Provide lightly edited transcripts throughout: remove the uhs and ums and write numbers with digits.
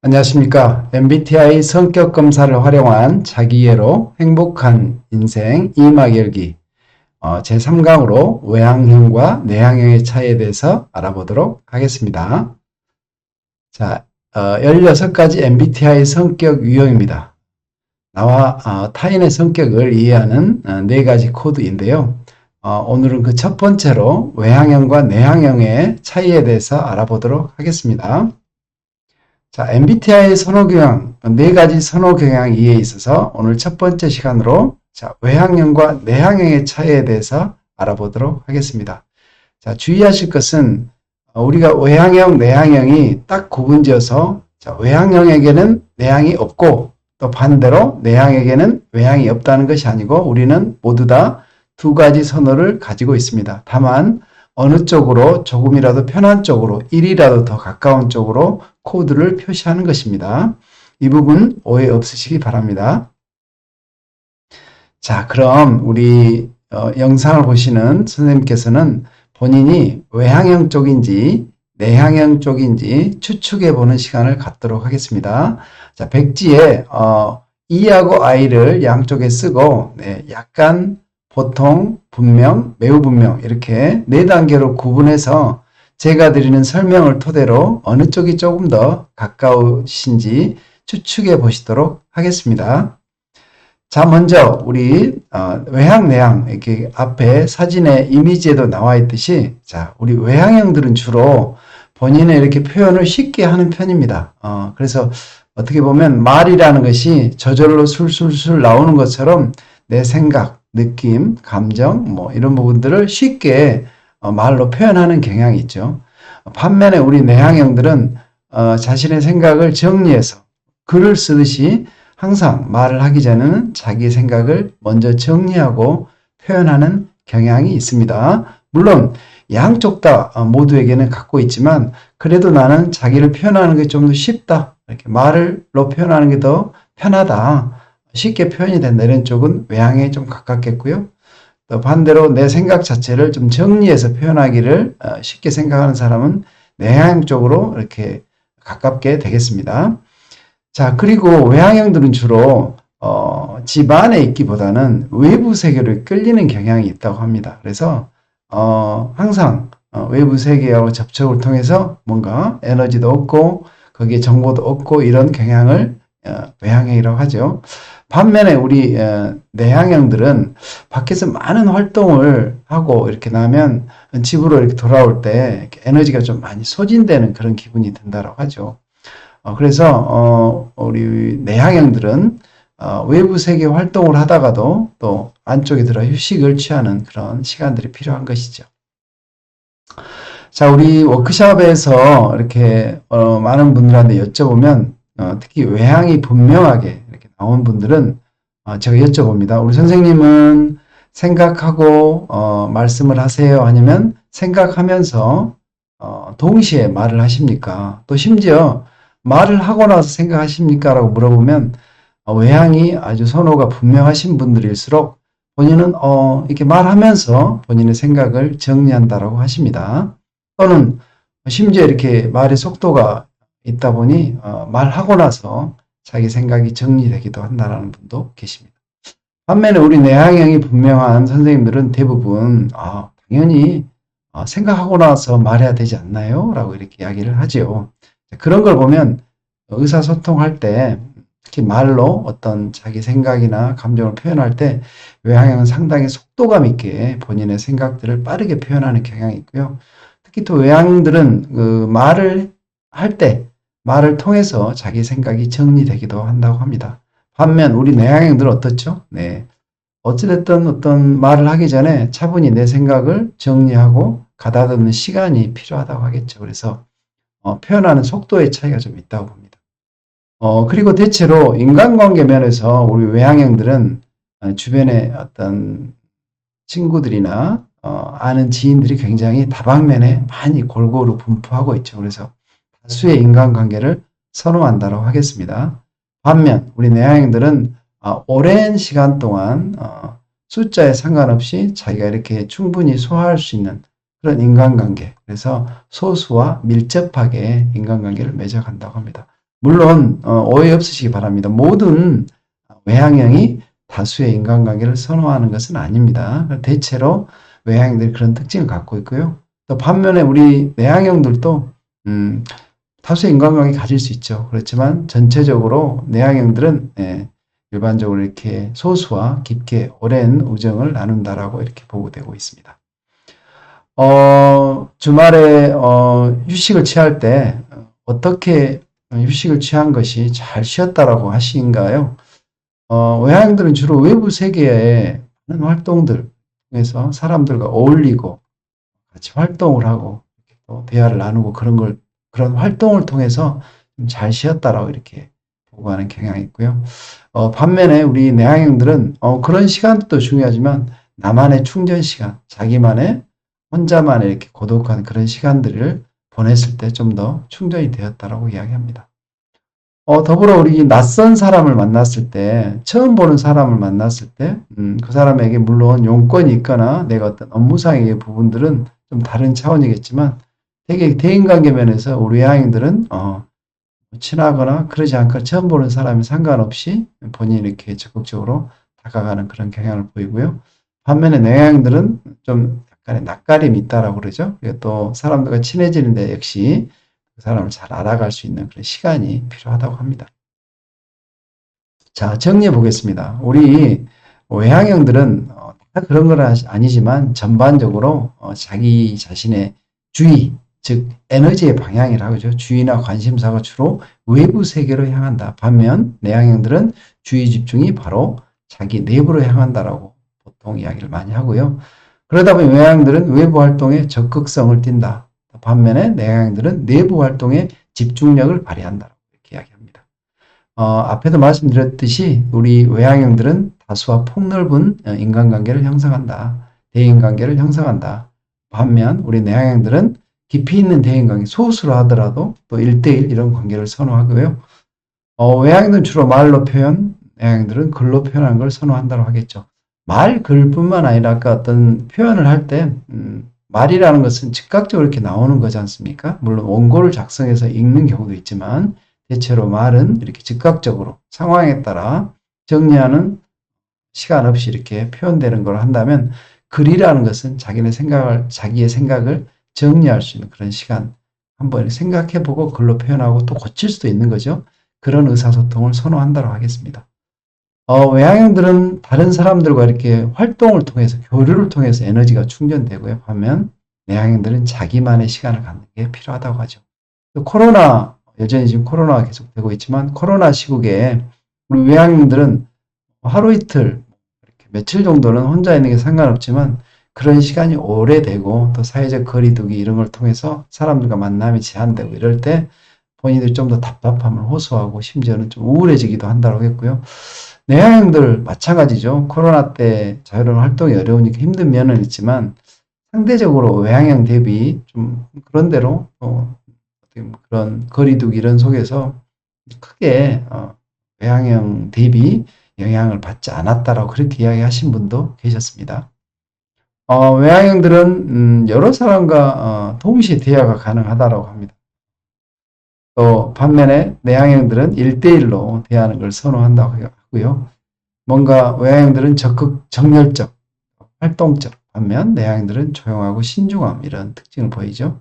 안녕하십니까. MBTI 성격 검사를 활용한 자기이해로 행복한 인생 2막 열기 제3강으로 외향형과 내향형의 차이에 대해서 알아보도록 하겠습니다. 자, 16가지 MBTI 성격 유형입니다. 나와 타인의 성격을 이해하는 4가지 코드인데요. 오늘은 그 첫 번째로 외향형과 내향형의 차이에 대해서 알아보도록 하겠습니다. 자, MBTI 선호 경향, 4가지 선호 경향 이해에 있어서 오늘 첫 번째 시간으로 외향형과 내향형의 차이에 대해서 알아보도록 하겠습니다. 자, 주의하실 것은 우리가 외향형, 내향형이 딱 구분지어서 외향형에게는 내향이 없고 또 반대로 내향에게는 외향이 없다는 것이 아니고 우리는 모두 다 2가지 선호를 가지고 있습니다. 다만 어느 쪽으로 조금이라도 편한 쪽으로 1이라도 더 가까운 쪽으로 코드를 표시하는 것입니다. 이 부분 오해 없으시기 바랍니다. 자, 그럼 우리 영상을 보시는 선생님께서는 본인이 외향형 쪽인지 내향형 쪽인지 추측해 보는 시간을 갖도록 하겠습니다. 자, 백지에 E하고 I를 양쪽에 쓰고 약간 보통, 분명, 매우 분명 이렇게 4단계로 구분해서 제가 드리는 설명을 토대로 어느 쪽이 조금 더 가까우신지 추측해 보시도록 하겠습니다. 자, 먼저 우리 외향, 내향 이렇게 앞에 사진의 이미지에도 나와 있듯이 자, 우리 외향형들은 주로 본인의 이렇게 표현을 쉽게 하는 편입니다. 그래서 어떻게 보면 말이라는 것이 저절로 술술술 나오는 것처럼 내 생각, 느낌, 감정 뭐 이런 부분들을 쉽게 말로 표현하는 경향이 있죠. 반면에 우리 내향형들은 자신의 생각을 정리해서 글을 쓰듯이 항상 말을 하기 전에는 자기 생각을 먼저 정리하고 표현하는 경향이 있습니다. 물론 양쪽 다 모두에게는 갖고 있지만 그래도 나는 자기를 표현하는 게 좀 더 쉽다. 이렇게 말로 표현하는 게 더 편하다. 쉽게 표현이 된다. 이런 쪽은 외향에 좀 가깝겠고요. 또 반대로 내 생각 자체를 좀 정리해서 표현하기를 쉽게 생각하는 사람은 내향 쪽으로 이렇게 가깝게 되겠습니다. 자, 그리고 외향형들은 주로 집 안에 있기보다는 외부 세계를 끌리는 경향이 있다고 합니다. 그래서 항상 외부 세계하고 접촉을 통해서 뭔가 에너지도 얻고 거기에 정보도 얻고 이런 경향을 외향형이라고 하죠. 반면에 우리 내향형들은 밖에서 많은 활동을 하고 이렇게 나면 집으로 이렇게 돌아올 때 에너지가 좀 많이 소진되는 그런 기분이 든다고 하죠. 그래서 우리 내향형들은 외부 세계 활동을 하다가도 또 안쪽에 들어 휴식을 취하는 그런 시간들이 필요한 것이죠. 자, 우리 워크숍에서 이렇게 많은 분들한테 여쭤보면 특히 외향이 분명하게 이렇게 나온 분들은 제가 여쭤봅니다. 우리 선생님은 생각하고 말씀을 하세요? 아니면 생각하면서 동시에 말을 하십니까? 또 심지어 말을 하고 나서 생각하십니까? 라고 물어보면 외향이 아주 선호가 분명하신 분들일수록 본인은 이렇게 말하면서 본인의 생각을 정리한다라고 하십니다. 또는 심지어 이렇게 말의 속도가 있다 보니 말하고 나서 자기 생각이 정리되기도 한다는 분도 계십니다. 반면에 우리 내향형이 분명한 선생님들은 대부분 당연히 생각하고 나서 말해야 되지 않나요? 라고 이렇게 이야기를 하죠. 그런 걸 보면 의사소통할 때 특히 말로 어떤 자기 생각이나 감정을 표현할 때 외향형은 상당히 속도감 있게 본인의 생각들을 빠르게 표현하는 경향이 있고요. 특히 또 외향들은 그 말을 할 때 말을 통해서 자기 생각이 정리되기도 한다고 합니다. 반면 우리 내향형들은 어떻죠? 네. 어찌됐든 어떤 말을 하기 전에 차분히 내 생각을 정리하고 가다듬는 시간이 필요하다고 하겠죠. 그래서 표현하는 속도의 차이가 좀 있다고 봅니다. 그리고 대체로 인간관계 면에서 우리 외향형들은 주변에 어떤 친구들이나 아는 지인들이 굉장히 다방면에 많이 골고루 분포하고 있죠. 그래서 다수의 인간관계를 선호한다고 하겠습니다. 반면 우리 내향형들은 오랜 시간 동안 숫자에 상관없이 자기가 이렇게 충분히 소화할 수 있는 그런 인간관계, 그래서 소수와 밀접하게 인간관계를 맺어간다고 합니다. 물론 오해 없으시기 바랍니다. 모든 외향형이 다수의 인간관계를 선호하는 것은 아닙니다. 대체로 외향형들이 그런 특징을 갖고 있고요. 또 반면에 우리 내향형들도 다수의 인간관계 가질 수 있죠. 그렇지만 전체적으로 내향형들은 일반적으로 이렇게 소수와 깊게 오랜 우정을 나눈다라고 이렇게 보고되고 있습니다. 주말에 휴식을 취할 때 어떻게 휴식을 취한 것이 잘 쉬었다라고 하신가요? 외향형들은 주로 외부 세계의 많은 활동들 중에서 사람들과 어울리고 같이 활동을 하고 또 대화를 나누고 그런 활동을 통해서 좀 잘 쉬었다라고 이렇게 보고하는 경향이 있고요. 반면에 우리 내향형들은 그런 시간도 중요하지만 나만의 충전 시간, 자기만의 혼자만의 이렇게 고독한 그런 시간들을 보냈을 때 좀 더 충전이 되었다라고 이야기합니다. 더불어 우리 낯선 사람을 만났을 때, 처음 보는 사람을 만났을 때, 그 사람에게 물론 용건이 있거나 내가 어떤 업무상의 부분들은 좀 다른 차원이겠지만, 되게 대인관계 면에서 우리 외향인들은 친하거나 그러지 않거나 처음 보는 사람이 상관없이 본인이 이렇게 적극적으로 다가가는 그런 경향을 보이고요. 반면에 내향인들은 좀 약간의 낯가림이 있다라고 그러죠. 그리고 또 사람들과 친해지는데 역시 그 사람을 잘 알아갈 수 있는 그런 시간이 필요하다고 합니다. 자, 정리해 보겠습니다. 우리 외향형들은 다 그런 건 아니지만 전반적으로 자기 자신의 주의, 즉 에너지의 방향이라고 하죠. 주의나 관심사가 주로 외부 세계로 향한다. 반면 내향형들은 주의 집중이 바로 자기 내부로 향한다라고 보통 이야기를 많이 하고요. 그러다 보니 외향형들은 외부 활동에 적극성을 띈다. 반면에 내향형들은 내부 활동에 집중력을 발휘한다. 이렇게 이야기합니다. 앞에도 말씀드렸듯이 우리 외향형들은 다수와 폭넓은 인간관계를 형성한다. 대인관계를 형성한다. 반면 우리 내향형들은 깊이 있는 대인관계, 소수로 하더라도 또 1대1 이런 관계를 선호하고요. 외향형들은 주로 말로 표현, 내향형들은 글로 표현하는 걸 선호한다고 하겠죠. 말, 글뿐만 아니라 아까 어떤 표현을 할 때 말이라는 것은 즉각적으로 이렇게 나오는 거지 않습니까? 물론 원고를 작성해서 읽는 경우도 있지만 대체로 말은 이렇게 즉각적으로 상황에 따라 정리하는 시간 없이 이렇게 표현되는 걸 한다면 글이라는 것은 자기의 생각을 정리할 수 있는 그런 시간, 한번 생각해보고 글로 표현하고 또 고칠 수도 있는 거죠. 그런 의사소통을 선호한다고 하겠습니다. 외향형들은 다른 사람들과 이렇게 활동을 통해서, 교류를 통해서 에너지가 충전되고요. 반면 내향형들은 자기만의 시간을 갖는 게 필요하다고 하죠. 또 여전히 지금 코로나가 계속되고 있지만 코로나 시국에 우리 외향형들은 하루 이틀, 이렇게 며칠 정도는 혼자 있는 게 상관없지만 그런 시간이 오래되고 또 사회적 거리두기 이런 걸 통해서 사람들과 만남이 제한되고 이럴 때 본인들이 좀 더 답답함을 호소하고 심지어는 좀 우울해지기도 한다고 했고요. 내향형들 마찬가지죠. 코로나 때 자유로운 활동이 어려우니까 힘든 면은 있지만 상대적으로 외향형 대비 좀 그런 대로 그런 거리두기 이런 속에서 크게 외향형 대비 영향을 받지 않았다라고 그렇게 이야기하신 분도 계셨습니다. 외향형들은 여러 사람과 동시에 대화가 가능하다라고 합니다. 또 반면에 내향형들은 1대1로 대하는 걸 선호한다고 하고요. 뭔가 외향형들은 적극 정열적, 활동적, 반면 내향형들은 조용하고 신중함 이런 특징을 보이죠.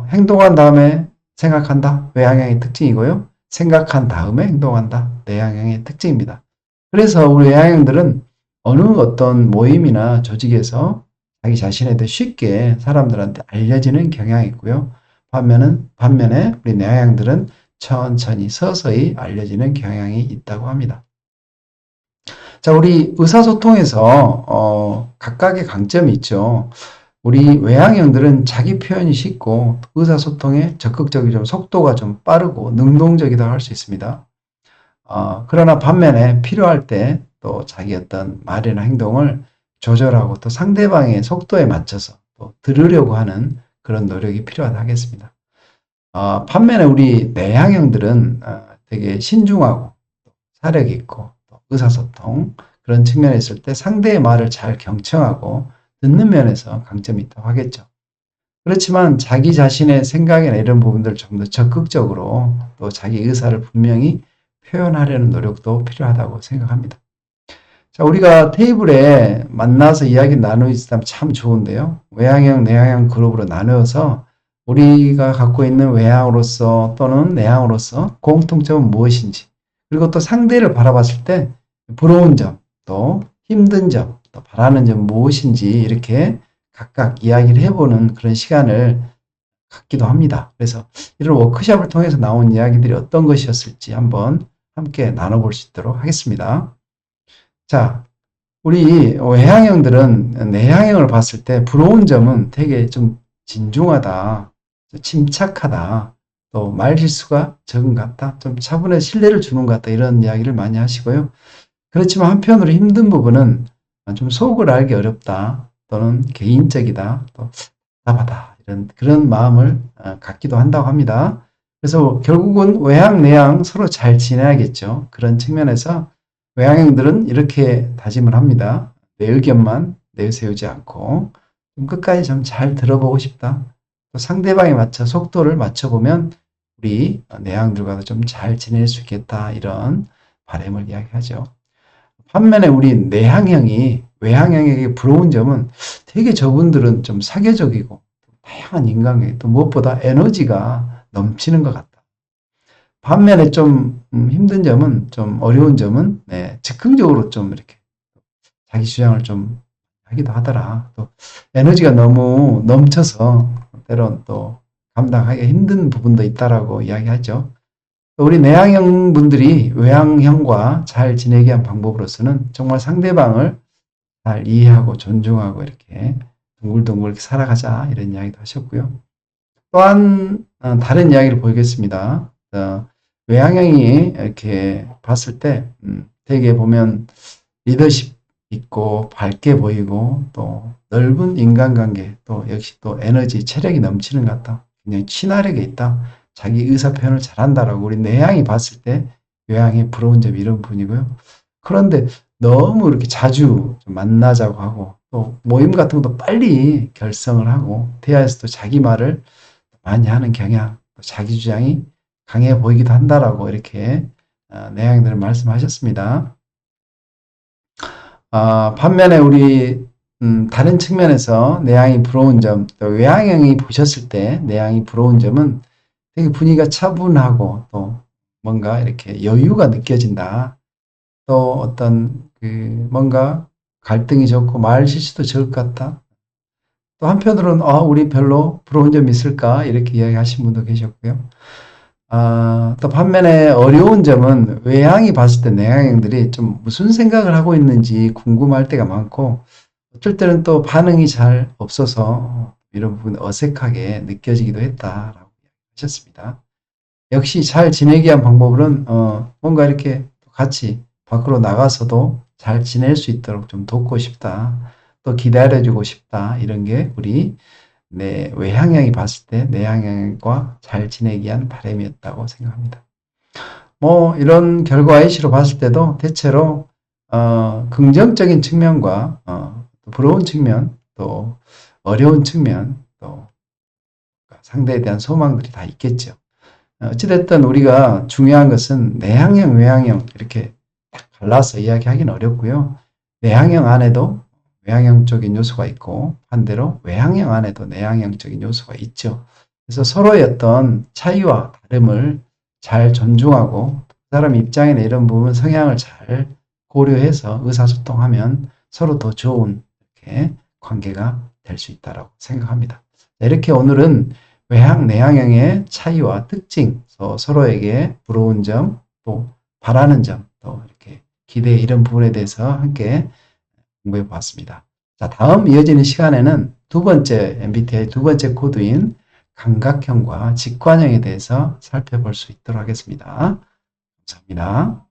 행동한 다음에 생각한다. 외향형의 특징이고요. 생각한 다음에 행동한다. 내향형의 특징입니다. 그래서 우리 외향형들은 어느 어떤 모임이나 조직에서 자기 자신에 대해 쉽게 사람들한테 알려지는 경향이 있고요. 반면에 우리 내향형들은 천천히 서서히 알려지는 경향이 있다고 합니다. 자, 우리 의사소통에서 각각의 강점이 있죠. 우리 외향형들은 자기 표현이 쉽고 의사소통에 적극적이고 속도가 좀 빠르고 능동적이다 할 수 있습니다. 그러나 반면에 필요할 때 또 자기 어떤 말이나 행동을 조절하고 또 상대방의 속도에 맞춰서 또 들으려고 하는 그런 노력이 필요하다 하겠습니다. 반면에 우리 내향형들은 되게 신중하고 사력 있고 또 의사소통 그런 측면에 있을 때 상대의 말을 잘 경청하고 듣는 면에서 강점이 있다고 하겠죠. 그렇지만 자기 자신의 생각이나 이런 부분들을 좀 더 적극적으로 또 자기 의사를 분명히 표현하려는 노력도 필요하다고 생각합니다. 자, 우리가 테이블에 만나서 이야기 나누고 있으면 참 좋은데요. 외향형, 내향형 그룹으로 나누어서 우리가 갖고 있는 외향으로서 또는 내향으로서 공통점은 무엇인지, 그리고 또 상대를 바라봤을 때 부러운 점, 또 힘든 점, 또 바라는 점 무엇인지 이렇게 각각 이야기를 해보는 그런 시간을 갖기도 합니다. 그래서 이런 워크숍을 통해서 나온 이야기들이 어떤 것이었을지 한번 함께 나눠볼 수 있도록 하겠습니다. 자, 우리 외향형들은 내향형을 봤을 때 부러운 점은 되게 좀 진중하다, 침착하다, 또 말실수가 적은 것 같다, 좀 차분한 신뢰를 주는 것 같다, 이런 이야기를 많이 하시고요. 그렇지만 한편으로 힘든 부분은 좀 속을 알기 어렵다, 또는 개인적이다, 또 답답하다, 이런 그런 마음을 갖기도 한다고 합니다. 그래서 결국은 외향, 내향 서로 잘 지내야겠죠. 그런 측면에서 외향형들은 이렇게 다짐을 합니다. 내 의견만 내세우지 않고 좀 끝까지 좀 잘 들어보고 싶다. 또 상대방에 맞춰 속도를 맞춰보면 우리 내향들과도 좀 잘 지낼 수 있겠다. 이런 바람을 이야기하죠. 반면에 우리 내향형이 외향형에게 부러운 점은 되게 저분들은 좀 사교적이고 다양한 인간관계, 또 무엇보다 에너지가 넘치는 것 같다. 반면에 좀 힘든 점은, 좀 어려운 점은 즉흥적으로 좀 이렇게 자기 주장을 좀 하기도 하더라. 또 에너지가 너무 넘쳐서 때론 또 감당하기 힘든 부분도 있다라고 이야기하죠. 또 우리 내향형 분들이 외향형과 잘 지내기 위한 방법으로서는 정말 상대방을 잘 이해하고 존중하고 이렇게 둥글둥글 이렇게 살아가자, 이런 이야기도 하셨고요. 또한 다른 이야기를 보이겠습니다. 외향형이 이렇게 봤을 때 되게 보면 리더십 있고 밝게 보이고 또 넓은 인간관계, 또 역시 또 에너지, 체력이 넘치는 것 같다. 그냥 친화력이 있다. 자기 의사 표현을 잘한다라고 우리 내향이 봤을 때 외향의 부러운 점이 이런 분이고요. 그런데 너무 이렇게 자주 좀 만나자고 하고 또 모임 같은 것도 빨리 결성을 하고 대화에서도 자기 말을 많이 하는 경향, 또 자기 주장이 강해 보이기도 한다라고 이렇게 내향들은 말씀하셨습니다. 반면에 우리 다른 측면에서 내향이 부러운 점, 또 외향형이 보셨을 때 내향이 부러운 점은 되게 분위기가 차분하고 또 뭔가 이렇게 여유가 느껴진다. 또 어떤 뭔가 갈등이 적고 말 실수도 적을 것 같다. 또 한편으로는 우리 별로 부러운 점이 있을까 이렇게 이야기하신 분도 계셨고요. 또 반면에 어려운 점은 외향이 봤을 때 내향형들이 좀 무슨 생각을 하고 있는지 궁금할 때가 많고 어쩔 때는 또 반응이 잘 없어서 이런 부분 어색하게 느껴지기도 했다라고 하셨습니다. 역시 잘 지내기 위한 방법은 뭔가 이렇게 같이 밖으로 나가서도 잘 지낼 수 있도록 좀 돕고 싶다. 또 기다려주고 싶다. 이런 게 우리 외향형이 봤을 때 내향형과 잘 지내기 위한 바람이었다고 생각합니다. 뭐 이런 결과 A씨로 봤을 때도 대체로 긍정적인 측면과 부러운 측면, 또 어려운 측면, 또 상대에 대한 소망들이 다 있겠죠. 어찌됐든 우리가 중요한 것은 내향형, 외향형 이렇게 딱 갈라서 이야기하기는 어렵고요. 내향형 안에도 외향형적인 요소가 있고 반대로 외향형 안에도 내향형적인 요소가 있죠. 그래서 서로의 어떤 차이와 다름을 잘 존중하고 그 사람 입장이나 이런 부분 성향을 잘 고려해서 의사소통하면 서로 더 좋은 이렇게 관계가 될 수 있다고 생각합니다. 이렇게 오늘은 외향, 내향형의 차이와 특징, 서로에게 부러운 점, 또 바라는 점, 또 이렇게 기대 이런 부분에 대해서 함께 공부해 보았습니다. 자, 다음 이어지는 시간에는 두 번째 MBTI 두 번째 코드인 감각형과 직관형에 대해서 살펴볼 수 있도록 하겠습니다. 감사합니다.